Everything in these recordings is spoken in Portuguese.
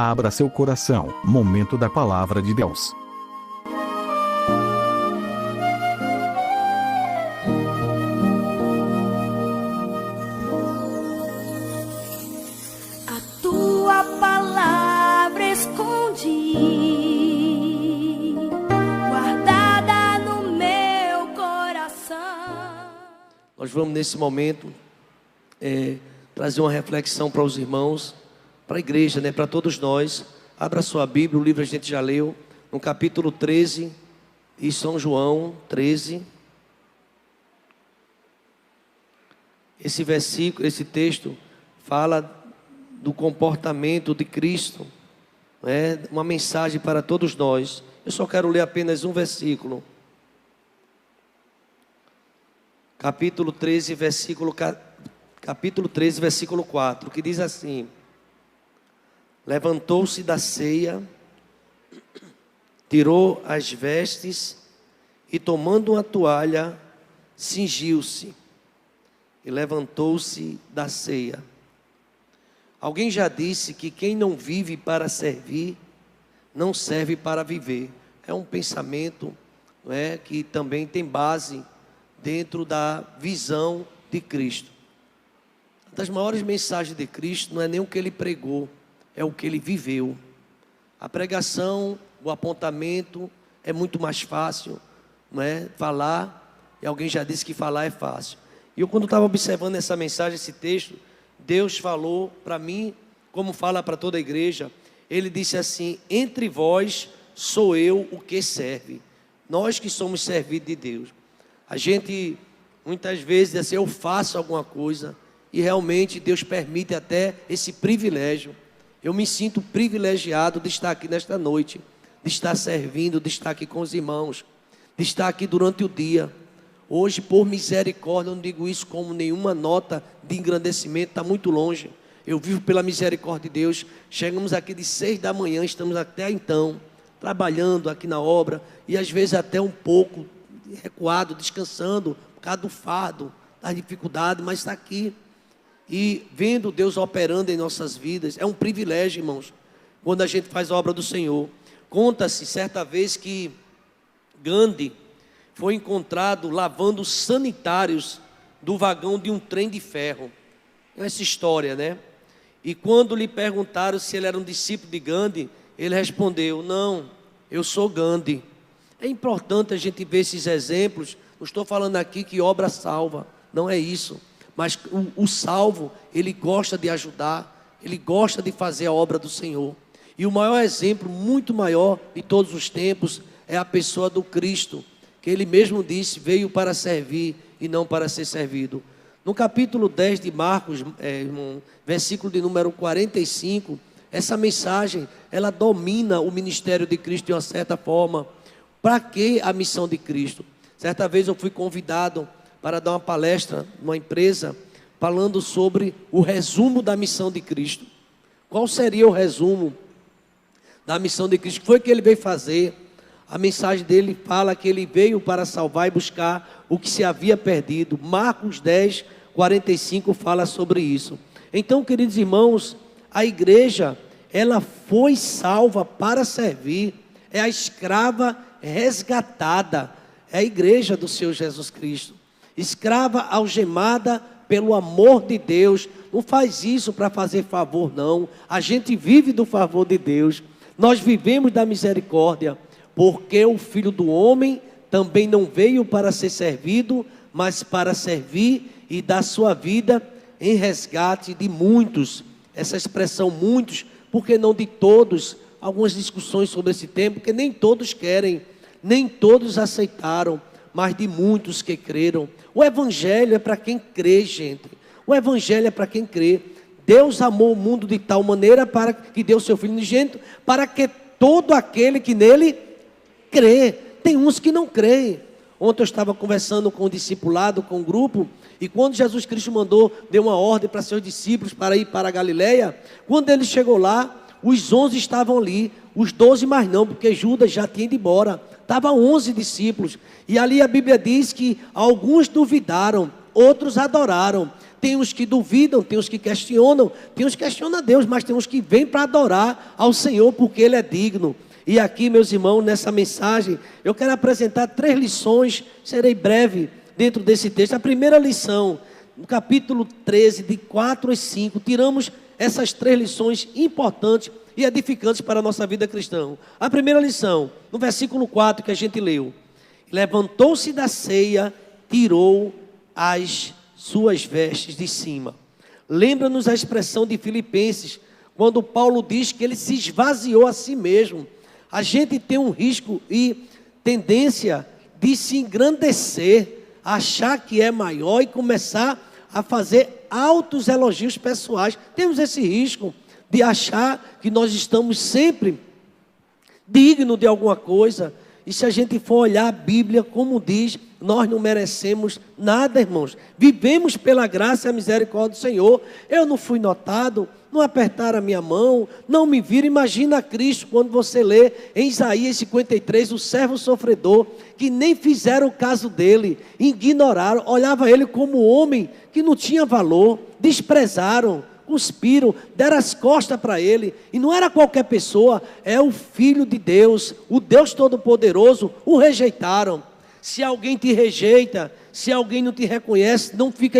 Abra seu coração. Momento da Palavra de Deus. A tua palavra escondi, guardada no meu coração. Nós vamos nesse momento trazer uma reflexão para os irmãos, para a igreja, para todos nós. Abra sua Bíblia, o livro a gente já leu, no capítulo 13, de São João 13. Esse versículo, esse texto, fala do comportamento de Cristo, uma mensagem para todos nós. Eu só quero ler apenas um versículo. Capítulo 13, versículo 4, que diz assim: levantou-se da ceia, tirou as vestes e, tomando uma toalha, cingiu-se e levantou-se da ceia. Alguém já disse que quem não vive para servir, não serve para viver. É um pensamento, que também tem base dentro da visão de Cristo. Uma das maiores mensagens de Cristo não é nem o que ele pregou, é o que ele viveu. A pregação, o apontamento é muito mais fácil, falar, e alguém já disse que falar é fácil. E eu, quando estava observando essa mensagem, esse texto, Deus falou para mim, como fala para toda a igreja. Ele disse assim: entre vós sou eu o que serve. Nós que somos servidos de Deus. A gente muitas vezes diz assim: eu faço alguma coisa, e realmente Deus permite até esse privilégio. Eu me sinto privilegiado de estar aqui nesta noite, de estar servindo, de estar aqui com os irmãos, de estar aqui durante o dia. Hoje, por misericórdia, eu não digo isso como nenhuma nota de engrandecimento, está muito longe. Eu vivo pela misericórdia de Deus. Chegamos aqui de 6 da manhã, estamos até então trabalhando aqui na obra, e às vezes até um pouco recuado, descansando por causa do fardo, da dificuldade, mas está aqui e vendo Deus operando em nossas vidas. É um privilégio, irmãos, quando a gente faz a obra do Senhor. Conta-se certa vez que Gandhi foi encontrado lavando os sanitários do vagão de um trem de ferro. Essa história, E quando lhe perguntaram se ele era um discípulo de Gandhi, ele respondeu: não, eu sou Gandhi. É importante a gente ver esses exemplos. Não estou falando aqui que obra salva, não é isso. Mas o salvo, ele gosta de ajudar, ele gosta de fazer a obra do Senhor. E o maior exemplo, muito maior de todos os tempos, é a pessoa do Cristo, que ele mesmo disse: veio para servir e não para ser servido. No capítulo 10 de Marcos, versículo de número 45, essa mensagem, ela domina o ministério de Cristo de uma certa forma. Para que a missão de Cristo? Certa vez eu fui convidado para dar uma palestra numa empresa, falando sobre o resumo da missão de Cristo. Qual seria o resumo da missão de Cristo? O que foi que ele veio fazer? A mensagem dele fala que ele veio para salvar e buscar o que se havia perdido. Marcos 10, 45 fala sobre isso. Então, queridos irmãos, a igreja, ela foi salva para servir. É a escrava resgatada. É a igreja do Senhor Jesus Cristo. Escrava algemada pelo amor de Deus. Não faz isso para fazer favor, não. A gente vive do favor de Deus. Nós vivemos da misericórdia. Porque o Filho do Homem também não veio para ser servido, mas para servir e dar sua vida em resgate de muitos. Essa expressão muitos, porque não de todos. Algumas discussões sobre esse tema, porque nem todos querem, nem todos aceitaram, mas de muitos que creram. O Evangelho é para quem crê, gente. O Evangelho é para quem crê. Deus amou o mundo de tal maneira para que deu seu Filho unigênito, para que todo aquele que nele crê. Tem uns que não creem. Ontem eu estava conversando com o discipulado, com o grupo, e quando Jesus Cristo deu uma ordem para seus discípulos para ir para a Galileia, quando ele chegou lá, os 11 estavam ali, os 12 mais não, porque Judas já tinha ido embora. Estavam 11 discípulos, e ali a Bíblia diz que alguns duvidaram, outros adoraram. Tem os que duvidam, tem os que questionam, tem os que questionam a Deus, mas tem os que vêm para adorar ao Senhor porque Ele é digno. E aqui, meus irmãos, nessa mensagem, eu quero apresentar 3 lições, serei breve dentro desse texto. A primeira lição, no capítulo 13, de 4 a 5, tiramos essas 3 lições importantes e edificantes para a nossa vida cristã. A primeira lição, no versículo 4 que a gente leu: levantou-se da ceia, tirou as suas vestes de cima. Lembra-nos a expressão de Filipenses, quando Paulo diz que ele se esvaziou a si mesmo. A gente tem um risco e tendência de se engrandecer, achar que é maior e começar a fazer altos elogios pessoais. Temos esse risco de achar que nós estamos sempre dignos de alguma coisa. E se a gente for olhar a Bíblia, como diz, nós não merecemos nada, irmãos. Vivemos pela graça e a misericórdia do Senhor. Eu não fui notado, não apertaram a minha mão, não me viram. Imagina Cristo, quando você lê em Isaías 53, o servo sofredor, que nem fizeram o caso dele, ignoraram, olhavam ele como homem que não tinha valor, desprezaram, cuspiram, deram as costas para ele. E não era qualquer pessoa, é o Filho de Deus, o Deus Todo-Poderoso. O rejeitaram. Se alguém te rejeita, se alguém não te reconhece, não fica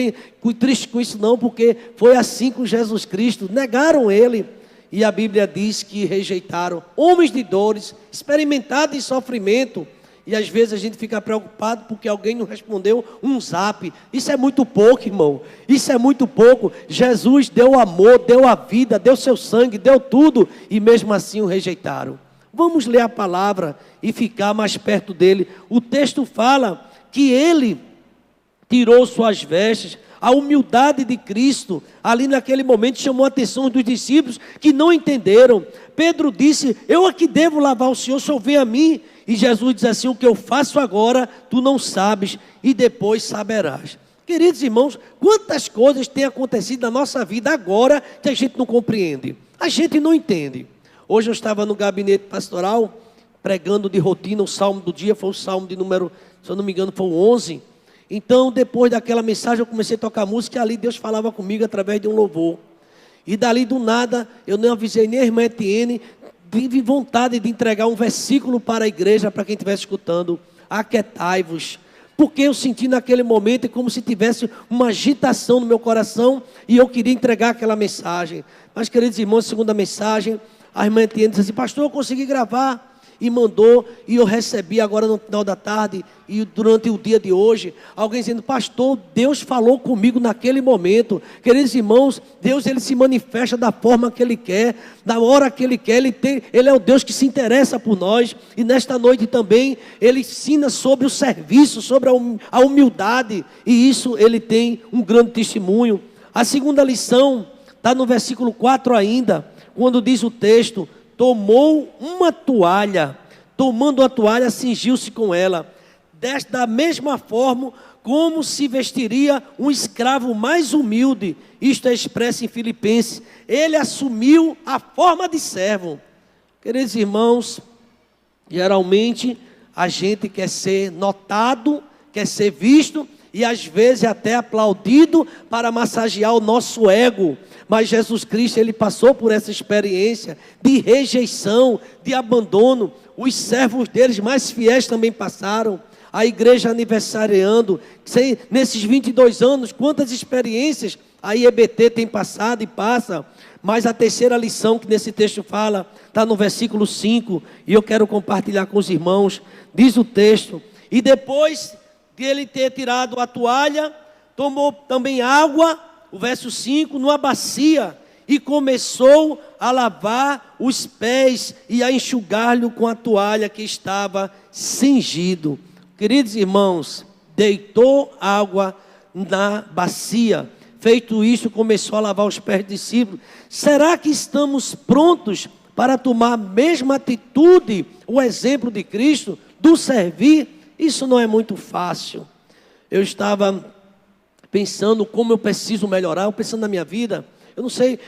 triste com isso não, porque foi assim com Jesus Cristo. Negaram ele. E a Bíblia diz que rejeitaram homens de dores, experimentados em sofrimento. E às vezes a gente fica preocupado porque alguém não respondeu um zap. Isso é muito pouco, irmão. Isso é muito pouco. Jesus deu o amor, deu a vida, deu seu sangue, deu tudo. E mesmo assim o rejeitaram. Vamos ler a palavra e ficar mais perto dele. O texto fala que ele tirou suas vestes. A humildade de Cristo, ali naquele momento, chamou a atenção dos discípulos que não entenderam. Pedro disse: eu aqui devo lavar o Senhor vem a mim. E Jesus diz assim: o que eu faço agora, tu não sabes, e depois saberás. Queridos irmãos, quantas coisas têm acontecido na nossa vida agora que a gente não compreende, a gente não entende. Hoje eu estava no gabinete pastoral, pregando de rotina, o salmo do dia foi o salmo de número, se eu não me engano, foi o 11. Então, depois daquela mensagem, eu comecei a tocar música e ali Deus falava comigo através de um louvor. E dali do nada, eu não avisei nem a irmã Etienne, tive vontade de entregar um versículo para a igreja, para quem estivesse escutando: aquietai-vos. Porque eu senti naquele momento como se tivesse uma agitação no meu coração e eu queria entregar aquela mensagem. Mas, queridos irmãos, segunda mensagem, a irmã Etienne disse assim: pastor, eu consegui gravar. E mandou, e eu recebi agora no final da tarde e durante o dia de hoje, alguém dizendo: pastor, Deus falou comigo naquele momento. Queridos irmãos, Deus ele se manifesta da forma que Ele quer, da hora que Ele quer. Ele é o Deus que se interessa por nós. E nesta noite também, Ele ensina sobre o serviço, sobre a humildade. E isso Ele tem um grande testemunho. A segunda lição está no versículo 4 ainda, quando diz o texto: tomou uma toalha, tomando a toalha, cingiu-se com ela. Da mesma forma como se vestiria um escravo mais humilde. Isto é expresso em Filipenses. Ele assumiu a forma de servo. Queridos irmãos, geralmente a gente quer ser notado, quer ser visto e às vezes até aplaudido para massagear o nosso ego. Mas Jesus Cristo, Ele passou por essa experiência de rejeição, de abandono. Os servos deles mais fiéis também passaram. A igreja aniversariando, nesses 22 anos, quantas experiências a IEBT tem passado e passa. Mas a terceira lição que nesse texto fala, está no versículo 5, e eu quero compartilhar com os irmãos. Diz o texto: e depois de ele ter tirado a toalha, tomou também água, o verso 5, numa bacia, e começou a lavar os pés e a enxugar-lhe com a toalha que estava cingido. Queridos irmãos, deitou água na bacia. Feito isso, começou a lavar os pés dos discípulos. Será que estamos prontos para tomar a mesma atitude, o exemplo de Cristo, do servir? Isso não é muito fácil. Eu estava pensando como eu preciso melhorar, eu pensando na minha vida. Eu não sei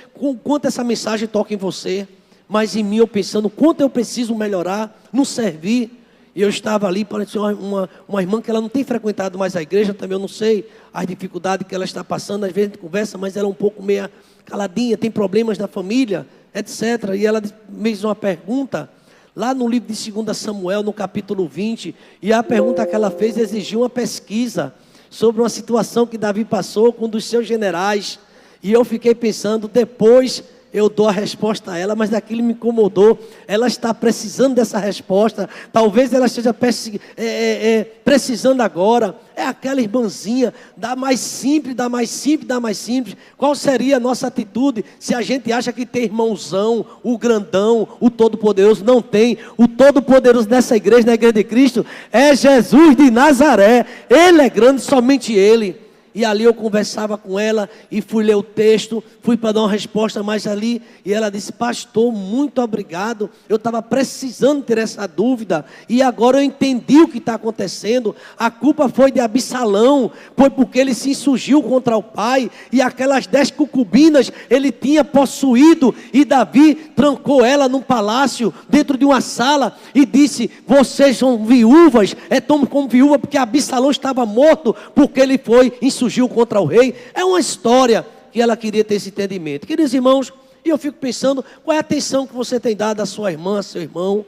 quanto essa mensagem toca em você, mas em mim eu pensando quanto eu preciso melhorar no servir. E eu estava ali, parecia uma irmã que ela não tem frequentado mais a igreja, também eu não sei as dificuldades que ela está passando, às vezes a gente conversa, mas ela é um pouco meia caladinha, tem problemas na família, etc. E ela me fez uma pergunta, lá no livro de 2 Samuel, no capítulo 20, e a pergunta que ela fez exigiu uma pesquisa sobre uma situação que Davi passou com um dos seus generais. E eu fiquei pensando, depois eu dou a resposta a ela, mas daquilo me incomodou. Ela está precisando dessa resposta. Talvez ela esteja precisando agora. É aquela irmãzinha, dá mais simples, dá mais simples, dá mais simples. Qual seria a nossa atitude se a gente acha que tem irmãozão, o grandão, o todo-poderoso? Não tem. O todo-poderoso nessa igreja, na igreja de Cristo, é Jesus de Nazaré. Ele é grande, somente Ele. E ali eu conversava com ela e fui ler o texto, fui para dar uma resposta mais ali. E ela disse, pastor, muito obrigado. Eu estava precisando ter essa dúvida. E agora eu entendi o que está acontecendo. A culpa foi de Absalão, foi porque ele se insurgiu contra o pai. E aquelas 10 concubinas ele tinha possuído. E Davi trancou ela num palácio, dentro de uma sala. E disse, vocês são viúvas, tomam como viúva, porque Absalão estava morto, porque ele foi surgiu contra o rei. É uma história que ela queria ter esse entendimento. Queridos irmãos, e eu fico pensando, qual é a atenção que você tem dado à sua irmã, ao seu irmão?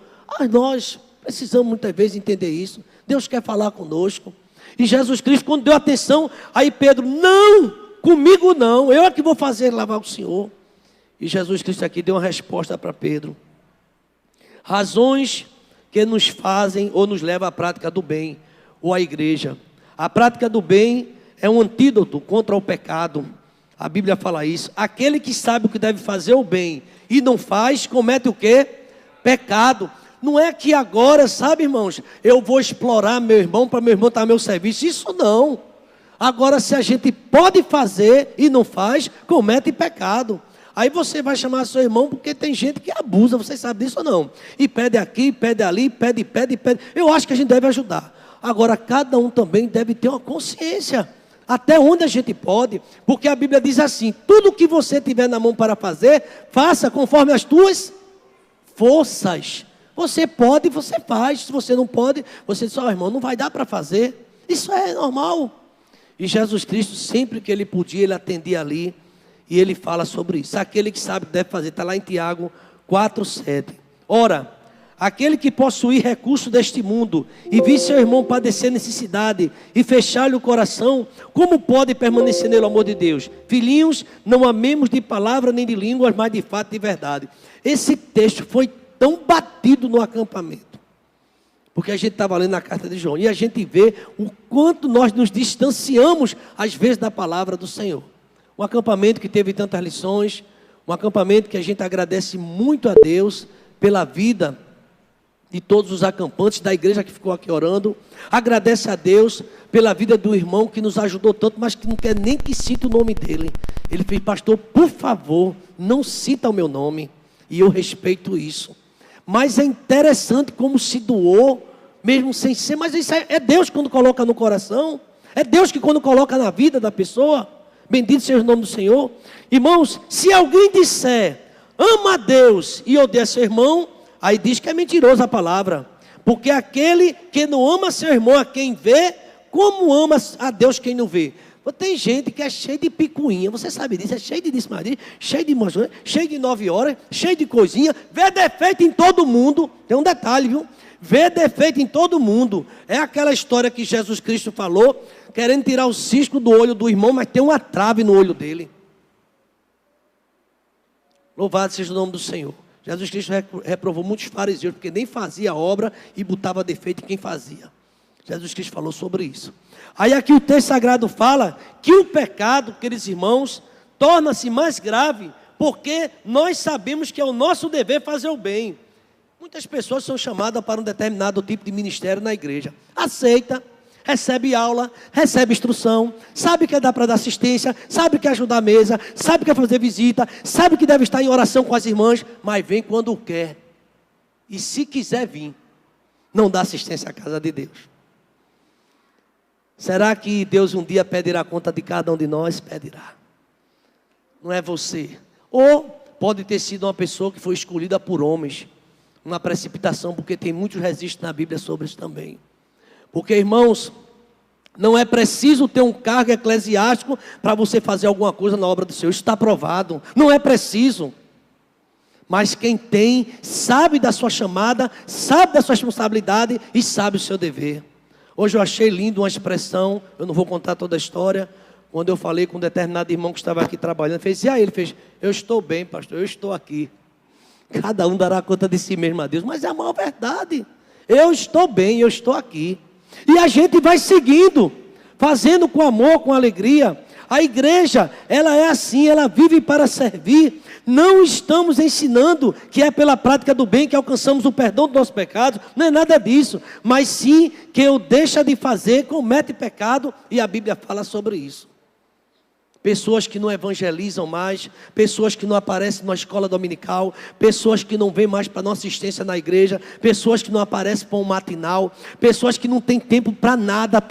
Nós precisamos muitas vezes entender isso. Deus quer falar conosco. E Jesus Cristo, quando deu atenção, aí Pedro, não, comigo não, eu é que vou fazer lavar o Senhor. E Jesus Cristo aqui deu uma resposta para Pedro. Razões que nos fazem ou nos levam à prática do bem, ou à igreja. A prática do bem é um antídoto contra o pecado. A Bíblia fala isso. Aquele que sabe o que deve fazer o bem e não faz, comete o quê? Pecado. Não é que agora, sabe, irmãos, eu vou explorar meu irmão para meu irmão estar ao meu serviço. Isso não. Agora, se a gente pode fazer e não faz, comete pecado. Aí você vai chamar seu irmão, porque tem gente que abusa, vocês sabem disso ou não? E pede aqui, pede ali, pede. Eu acho que a gente deve ajudar. Agora, cada um também deve ter uma consciência. Até onde a gente pode, porque a Bíblia diz assim, tudo que você tiver na mão para fazer, faça conforme as tuas forças. Você pode, você faz. Se você não pode, você diz, irmão, não vai dar para fazer. Isso é normal. E Jesus Cristo, sempre que ele podia, ele atendia ali, e ele fala sobre isso. Aquele que sabe deve fazer, está lá em Tiago 4:7. Ora, aquele que possuir recurso deste mundo e vir seu irmão padecer necessidade e fechar-lhe o coração, como pode permanecer nele o amor de Deus? Filhinhos, não amemos de palavra nem de línguas, mas de fato e de verdade. Esse texto foi tão batido no acampamento, porque a gente estava lendo a carta de João, e a gente vê o quanto nós nos distanciamos, às vezes, da palavra do Senhor. Um acampamento que teve tantas lições, um acampamento que a gente agradece muito a Deus pela vida de todos os acampantes da igreja que ficou aqui orando. Agradece a Deus pela vida do irmão que nos ajudou tanto, mas que não quer nem que cite o nome dele. Ele fez, pastor, por favor, não cita o meu nome. E eu respeito isso. Mas é interessante como se doou, mesmo sem ser. Mas isso é Deus quando coloca no coração. É Deus que quando coloca na vida da pessoa. Bendito seja o nome do Senhor. Irmãos, se alguém disser, ama a Deus e odeia seu irmão, aí diz que é mentirosa a palavra. Porque aquele que não ama seu irmão a quem vê, como ama a Deus quem não vê? Tem gente que é cheio de picuinha, você sabe disso, é cheio de dismaria, cheio de emoções, cheio de 9 horas, cheio de coisinha, vê defeito em todo mundo. Tem um detalhe, viu? Vê defeito em todo mundo. É aquela história que Jesus Cristo falou, querendo tirar o cisco do olho do irmão, mas tem uma trave no olho dele. Louvado seja o nome do Senhor. Jesus Cristo reprovou muitos fariseus, porque nem fazia obra e botava defeito em quem fazia. Jesus Cristo falou sobre isso. Aí aqui o texto sagrado fala que o pecado, queridos irmãos, torna-se mais grave, porque nós sabemos que é o nosso dever fazer o bem. Muitas pessoas são chamadas para um determinado tipo de ministério na igreja. Aceita, recebe aula, recebe instrução, sabe que dá para dar assistência, sabe que ajudar a mesa, sabe que fazer visita, sabe que deve estar em oração com as irmãs, mas vem quando quer. E se quiser vir, não dá assistência à casa de Deus. Será que Deus um dia pedirá conta de cada um de nós? Pedirá. Não é você. Ou pode ter sido uma pessoa que foi escolhida por homens. uma precipitação, porque tem muitos registros na Bíblia sobre isso também. Porque, irmãos, não é preciso ter um cargo eclesiástico para você fazer alguma coisa na obra do Senhor. Isso está provado. Não é preciso. Mas quem tem, sabe da sua chamada, sabe da sua responsabilidade e sabe o seu dever. Hoje eu achei lindo uma expressão, eu não vou contar toda a história, quando eu falei com um determinado irmão que estava aqui trabalhando, fez, e aí? Ele fez, eu estou bem, pastor, eu estou aqui. Cada um dará conta de si mesmo a Deus, mas é a maior verdade. Eu estou bem, eu estou aqui. E a gente vai seguindo, fazendo com amor, com alegria. A igreja, ela é assim, ela vive para servir. Não estamos ensinando que é pela prática do bem que alcançamos o perdão dos nossos pecados. Não é nada disso. Mas sim que eu deixo de fazer, comete pecado. E a Bíblia fala sobre isso. Pessoas que não evangelizam mais, pessoas que não aparecem na escola dominical, pessoas que não vêm mais para nossa assistência na igreja, pessoas que não aparecem para um matinal, pessoas que não têm tempo para nada,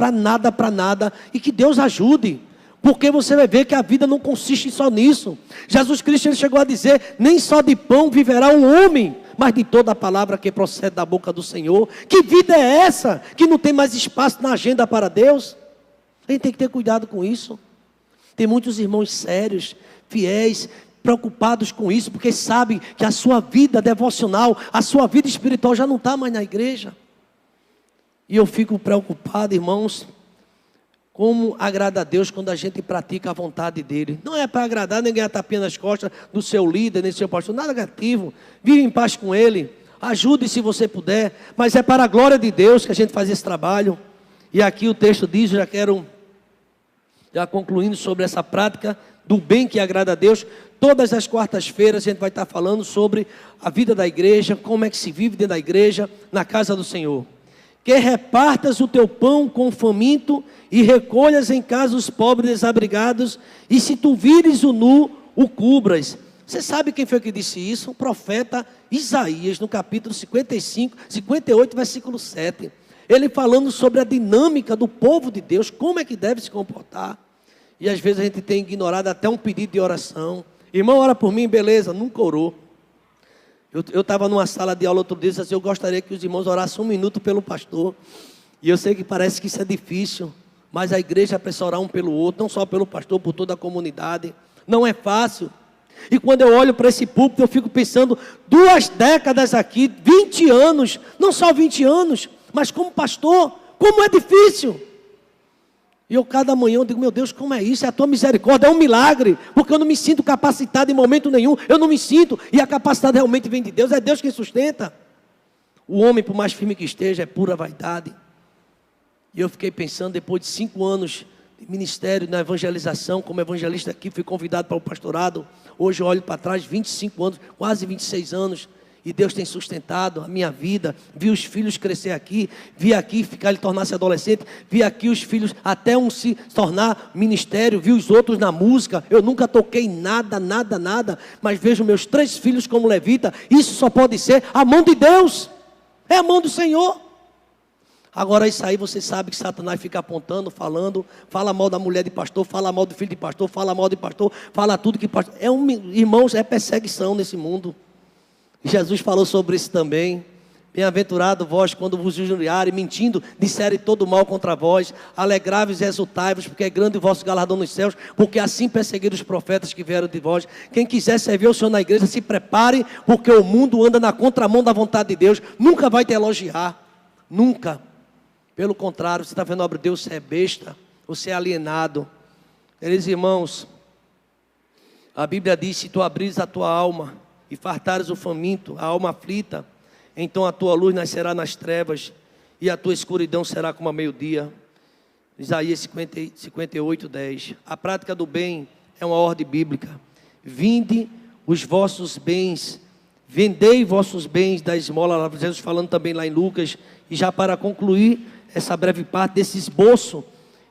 e que Deus ajude, porque você vai ver que a vida não consiste só nisso. Jesus Cristo ele chegou a dizer, nem só de pão viverá um homem, mas de toda a palavra que procede da boca do Senhor. Que vida é essa, que não tem mais espaço na agenda para Deus? A gente tem que ter cuidado com isso. Tem muitos irmãos sérios, fiéis, preocupados com isso, porque sabem que a sua vida devocional, a sua vida espiritual já não está mais na igreja. E eu fico preocupado, irmãos, como agrada a Deus quando a gente pratica a vontade dEle. Não é para agradar nem ganhar tapinha nas costas do seu líder, nem do seu pastor, nada negativo. Vive em paz com Ele, ajude se você puder, mas é para a glória de Deus que a gente faz esse trabalho. E aqui o texto diz, já concluindo sobre essa prática do bem que agrada a Deus, todas as quartas-feiras a gente vai estar falando sobre a vida da igreja, como é que se vive dentro da igreja, na casa do Senhor. Que repartas o teu pão com o faminto e recolhas em casa os pobres desabrigados, e se tu vires o nu, o cubras. Você sabe quem foi que disse isso? O profeta Isaías, no capítulo 58, versículo 7. Ele falando sobre a dinâmica do povo de Deus, como é que deve se comportar. E às vezes a gente tem ignorado até um pedido de oração. Irmão, ora por mim, beleza, nunca orou. Eu estava numa sala de aula outro dia, disse assim, eu gostaria que os irmãos orassem 1 minuto pelo pastor. E eu sei que parece que isso é difícil, mas a igreja precisa orar um pelo outro, não só pelo pastor, por toda a comunidade. Não é fácil. E quando eu olho para esse púlpito, eu fico pensando, 2 décadas aqui, 20 anos, não só 20 anos, mas como pastor, como é difícil. E eu cada manhã eu digo, meu Deus, como é isso? É a tua misericórdia, é um milagre. Porque eu não me sinto capacitado em momento nenhum. Eu não me sinto. E a capacidade realmente vem de Deus. É Deus quem sustenta. O homem, por mais firme que esteja, é pura vaidade. E eu fiquei pensando, depois de 5 anos de ministério na evangelização, como evangelista aqui, fui convidado para o pastorado. Hoje eu olho para trás, 25 anos, quase 26 anos. E Deus tem sustentado a minha vida. Vi os filhos crescer aqui. Vi aqui ficar, ele tornar-se adolescente. Vi aqui os filhos até um se tornar ministério. Vi os outros na música. Eu nunca toquei nada. Mas vejo meus 3 filhos como levita. Isso só pode ser a mão de Deus. É a mão do Senhor. Agora isso aí você sabe que Satanás fica apontando, falando. Fala mal da mulher de pastor. Fala mal do filho de pastor. Fala mal de pastor. Fala tudo que pastor. Irmãos, é perseguição nesse mundo. Jesus falou sobre isso também. Bem-aventurado vós quando vos injuriarem, mentindo, disserem todo mal contra vós. Alegrai-vos e exultai-vos, porque é grande o vosso galardão nos céus, porque assim perseguiram os profetas que vieram de vós. Quem quiser servir o Senhor na igreja, se prepare, porque o mundo anda na contramão da vontade de Deus. Nunca vai te elogiar. Nunca. Pelo contrário, você está vendo a obra de Deus, você é besta, você é alienado. Queridos irmãos, a Bíblia diz, se tu abris a tua alma e fartares o faminto, a alma aflita, então a tua luz nascerá nas trevas, e a tua escuridão será como a meio-dia. Isaías 58, 10. A prática do bem é uma ordem bíblica. Vinde os vossos bens, vendei vossos bens da esmola, Jesus falando também lá em Lucas. E já para concluir essa breve parte desse esboço,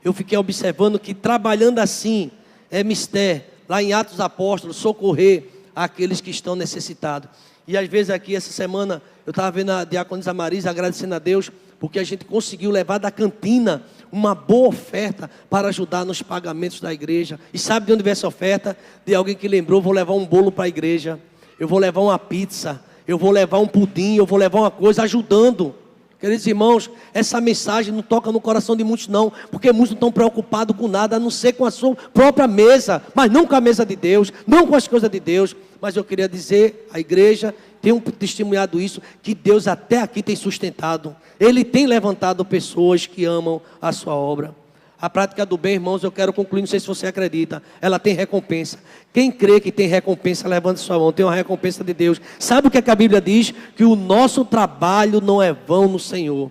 eu fiquei observando que trabalhando assim, é mistério, lá em Atos Apóstolos, socorrer aqueles que estão necessitados. E às vezes aqui essa semana eu estava vendo a diaconisa Marisa agradecendo a Deus porque a gente conseguiu levar da cantina uma boa oferta para ajudar nos pagamentos da igreja. E sabe de onde veio essa oferta? De alguém que lembrou, vou levar um bolo para a igreja, eu vou levar uma pizza, eu vou levar um pudim, eu vou levar uma coisa ajudando. Queridos irmãos, essa mensagem não toca no coração de muitos não, porque muitos não estão preocupados com nada, a não ser com a sua própria mesa, mas não com a mesa de Deus, não com as coisas de Deus. Mas eu queria dizer, a igreja tem testemunhado isso, que Deus até aqui tem sustentado, Ele tem levantado pessoas que amam a sua obra. A prática do bem, irmãos, eu quero concluir, não sei se você acredita, ela tem recompensa. Quem crê que tem recompensa, levante sua mão, tem uma recompensa de Deus. Sabe o que a Bíblia diz? Que o nosso trabalho não é vão no Senhor.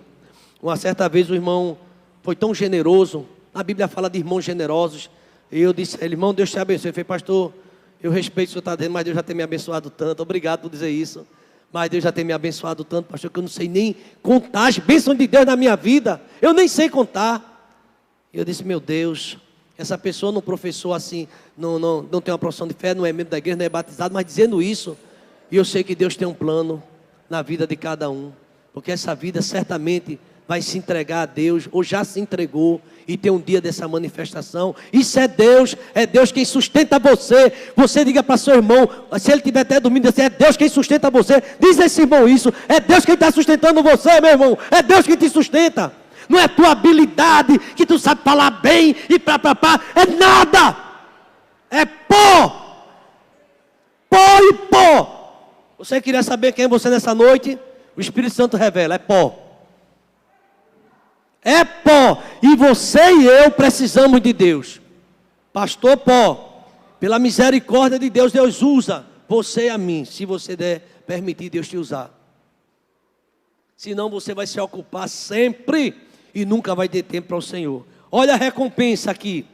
Uma certa vez o irmão foi tão generoso, a Bíblia fala de irmãos generosos, e eu disse a ele, irmão, Deus te abençoe. Ele falou, pastor, eu respeito o que o senhor está dizendo, mas Deus já tem me abençoado tanto, obrigado por dizer isso. Mas Deus já tem me abençoado tanto, pastor, que eu não sei nem contar as bênçãos de Deus na minha vida, eu nem sei contar. E eu disse, meu Deus, essa pessoa não professou assim, não tem uma profissão de fé, não é membro da igreja, não é batizado, mas dizendo isso, e eu sei que Deus tem um plano na vida de cada um, porque essa vida certamente vai se entregar a Deus, ou já se entregou, e tem um dia dessa manifestação. Isso é Deus quem sustenta você. Você diga para seu irmão, se ele estiver até dormindo, assim, é Deus quem sustenta você. Diz a esse irmão isso, é Deus quem está sustentando você, meu irmão, é Deus quem te sustenta. Não é tua habilidade, que tu sabe falar bem e pá, é nada. É pó. Pó e pó. Você queria saber quem é você nessa noite? O Espírito Santo revela, é pó. É pó. E você e eu precisamos de Deus. Pastor pó. Pela misericórdia de Deus, Deus usa você e a mim. Se você der permitir Deus te usar. Senão você vai se ocupar sempre e nunca vai ter tempo para o Senhor. Olha a recompensa aqui.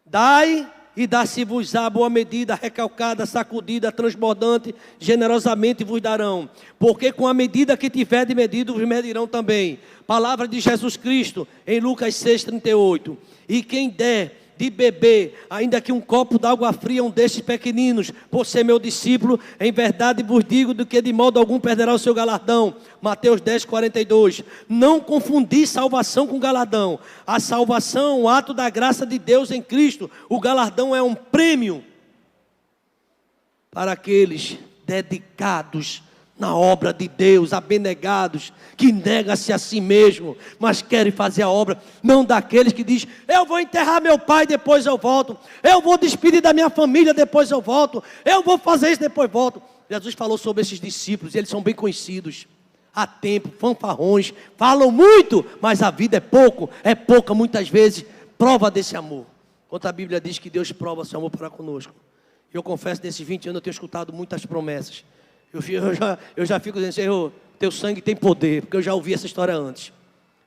Dai e dá-se-vos-á boa medida, recalcada, sacudida, transbordante, generosamente vos darão. Porque com a medida que tiverdes medido, vos medirão também. Palavra de Jesus Cristo, em Lucas 6,38. E quem der de beber, ainda que um copo d'água fria, um destes pequeninos, por ser meu discípulo, em verdade vos digo, do que de modo algum perderá o seu galardão. Mateus 10,42. Não confundir salvação com galardão. A salvação é um ato da graça de Deus em Cristo. O galardão é um prêmio para aqueles dedicados na obra de Deus, abnegados, que nega-se a si mesmo, mas querem fazer a obra, não daqueles que dizem, eu vou enterrar meu pai, depois eu volto, eu vou despedir da minha família, depois eu volto, eu vou fazer isso, depois volto. Jesus falou sobre esses discípulos, eles são bem conhecidos, há tempo, fanfarrões, falam muito, mas a vida é pouca muitas vezes, prova desse amor. Quando a Bíblia diz que Deus prova seu amor para conosco, eu confesso, nesses 20 anos eu tenho escutado muitas promessas. Eu já fico dizendo, Senhor, teu sangue tem poder, porque eu já ouvi essa história antes.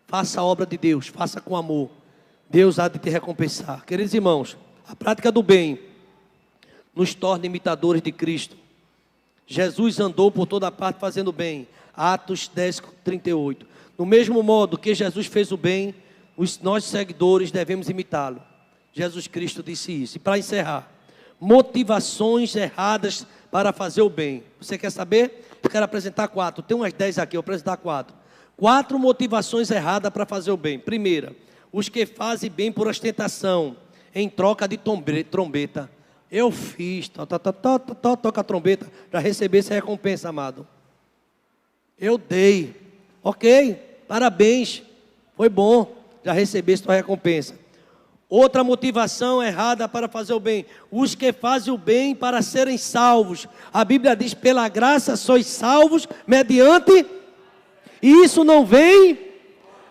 Faça a obra de Deus, faça com amor. Deus há de te recompensar. Queridos irmãos, a prática do bem nos torna imitadores de Cristo. Jesus andou por toda parte fazendo bem. Atos 10:38. Do mesmo modo que Jesus fez o bem, os nossos seguidores devemos imitá-lo. Jesus Cristo disse isso. E para encerrar, motivações erradas para fazer o bem. Você quer saber? Eu quero apresentar 4. Tem umas 10 aqui, eu vou apresentar 4. 4 motivações erradas para fazer o bem. Primeira, os que fazem bem por ostentação, em troca de trombeta. Eu fiz, toca a trombeta, para receber essa recompensa, amado. Eu dei. Ok, parabéns, foi bom, já recebi sua recompensa. Outra motivação errada para fazer o bem. Os que fazem o bem para serem salvos. A Bíblia diz, pela graça sois salvos, mediante. E isso não vem,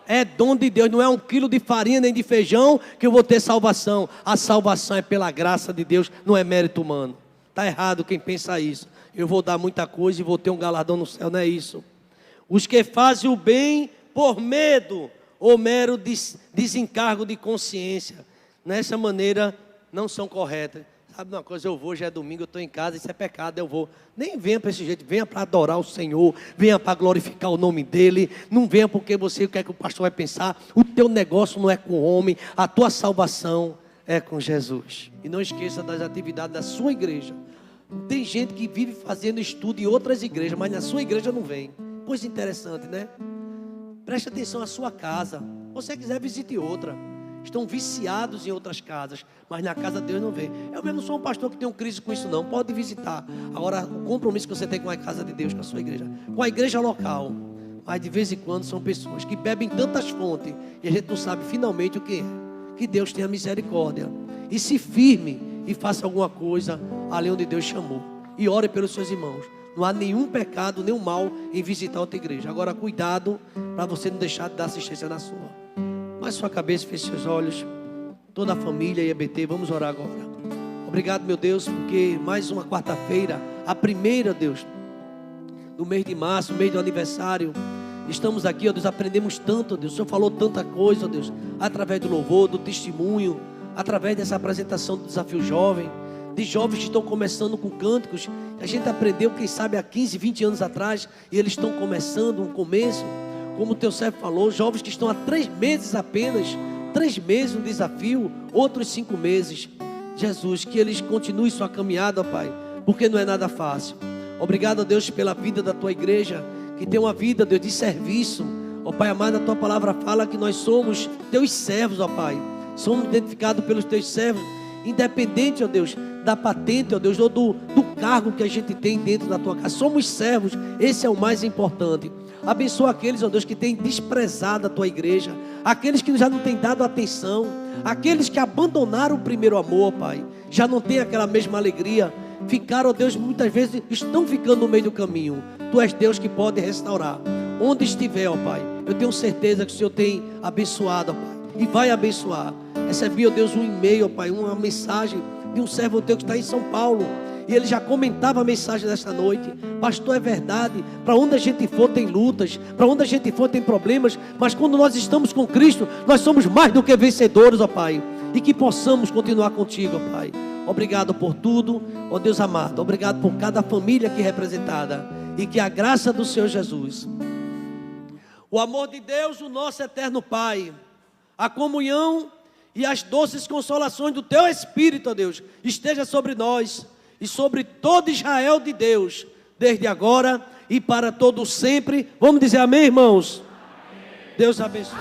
é dom de Deus. Não é 1 quilo de farinha nem de feijão que eu vou ter salvação. A salvação é pela graça de Deus, não é mérito humano. Está errado quem pensa isso. Eu vou dar muita coisa e vou ter um galardão no céu, não é isso. Os que fazem o bem por medo ou mero desencargo de consciência, nessa maneira não são corretas. Sabe uma coisa, eu vou, já é domingo, eu estou em casa, isso é pecado, eu vou. Nem venha para esse jeito, venha para adorar o Senhor, venha para glorificar o nome dEle, não venha porque você quer que o pastor vai pensar, o teu negócio não é com o homem, a tua salvação é com Jesus. E não esqueça das atividades da sua igreja. Tem gente que vive fazendo estudo em outras igrejas, mas na sua igreja não vem. Coisa interessante, né? Preste atenção à sua casa. Se você quiser, visite outra. estão viciados em outras casas, mas na casa de Deus não vê. Eu mesmo sou um pastor que tem crise com isso não, pode visitar. Agora, o compromisso que você tem com a casa de Deus, com a sua igreja, com a igreja local, mas de vez em quando são pessoas que bebem tantas fontes, e a gente não sabe finalmente o que é. Que Deus tenha misericórdia, e se firme, e faça alguma coisa ali onde Deus chamou, e ore pelos seus irmãos. Não há nenhum pecado, nenhum mal em visitar outra igreja. Agora, cuidado para você não deixar de dar assistência na sua. Baixe sua cabeça, feche seus olhos. Toda a família e EBT, vamos orar agora. Obrigado, meu Deus, porque mais uma quarta-feira, a primeira, Deus, do mês de março, mês do aniversário. Estamos aqui, ó Deus, aprendemos tanto, ó Deus. O Senhor falou tanta coisa, ó Deus, através do louvor, do testemunho, através dessa apresentação do Desafio Jovem, de jovens que estão começando com cânticos, que a gente aprendeu, quem sabe, há 15, 20 anos atrás, e eles estão começando um começo, como o teu servo falou, jovens que estão há 3 meses apenas, 3 meses no desafio, outros 5 meses. Jesus, que eles continuem sua caminhada, ó Pai, porque não é nada fácil. Obrigado, ó Deus, pela vida da tua igreja, que tem uma vida, Deus, de serviço. Ó Pai amado, a tua palavra fala que nós somos teus servos, ó Pai. Somos identificados pelos teus servos, independente, ó Deus, da patente, ó Deus, ou do cargo que a gente tem dentro da tua casa. Somos servos, esse é o mais importante. Abençoa aqueles, ó Deus, que têm desprezado a tua igreja, aqueles que já não têm dado atenção, aqueles que abandonaram o primeiro amor, Pai, já não têm aquela mesma alegria, ficaram, ó Deus, muitas vezes estão ficando no meio do caminho. Tu és Deus que pode restaurar. Onde estiver, ó Pai, eu tenho certeza que o Senhor tem abençoado, ó Pai, e vai abençoar. Recebi, ó Deus, um e-mail, ó Pai, uma mensagem de um servo teu que está em São Paulo, e ele já comentava a mensagem desta noite. Pastor, é verdade, para onde a gente for tem lutas, para onde a gente for tem problemas, mas quando nós estamos com Cristo, nós somos mais do que vencedores, ó Pai, e que possamos continuar contigo, ó Pai. Obrigado por tudo, ó Deus amado, obrigado por cada família aqui representada, e que a graça do Senhor Jesus, o amor de Deus, o nosso eterno Pai, a comunhão e as doces consolações do teu Espírito, ó Deus, esteja sobre nós e sobre todo Israel de Deus, desde agora e para todo sempre. Vamos dizer amém, irmãos? Deus abençoe.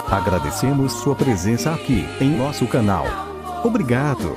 Agradecemos sua presença aqui em nosso canal. Obrigado.